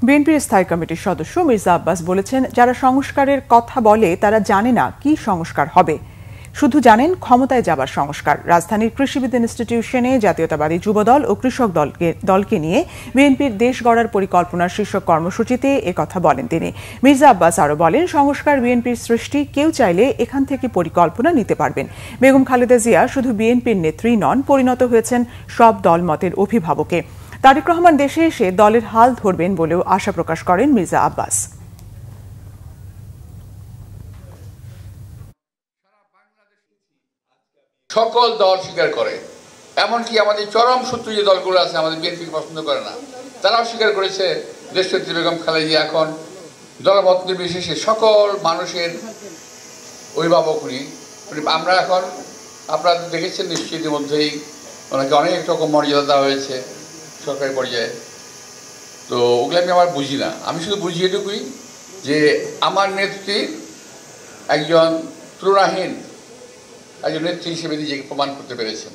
বিএনপির স্থায়ী কমিটির সদস্য মির্জা আব্বাস বলেছেন, যারা সংস্কারের কথা বলে তারা জানে না কি সংস্কার হবে, শুধু জানেন ক্ষমতায় যাবার সংস্কার। রাজধানীর কৃষিবিদ ইনস্টিটিউশনে জাতীয়তাবাদী যুবদল ও কৃষক দলকে নিয়ে বিএনপির দেশ গড়ার পরিকল্পনার শীর্ষক কর্মসূচিতে একথা বলেন তিনি। মির্জা আব্বাস আরও বলেন, সংস্কার বিএনপির সৃষ্টি, কেউ চাইলে এখান থেকে পরিকল্পনা নিতে পারবেন। বেগম খালেদা জিয়া শুধু বিএনপির নেত্রী নন, পরিণত হয়েছেন সব দলমতের অভিভাবকে। তারেক রহমান দেশে এসে দলের হাল ধরবেন বলেও আশা প্রকাশ করেন মির্জা আব্বাস। সকল দল স্বীকার করে, এমনকি আমাদের চরম শত্রু যে দলগুলো আছে আমাদের বিএনপিকে পছন্দ করে না, তারাও স্বীকার করেছে দেশনেত্রী বেগম খালেদা জিয়া এখন দলমত নির্বিশেষে সকল মানুষের অভিভাবক উনি। আমরা এখন আপনারা দেখেছেন নিশ্চয়ই ইতিমধ্যেই ওনাকে অনেক রকম মর্যাদা দেওয়া হয়েছে সরকারি পর্যায়ে। তো ওগুলো আমি আবার বুঝি না, আমি শুধু বুঝি এটুকুই যে আমার নেত্রী একজন তুলনাহীন একজন নেত্রী হিসেবে নিজেকে প্রমাণ করতে পেরেছেন।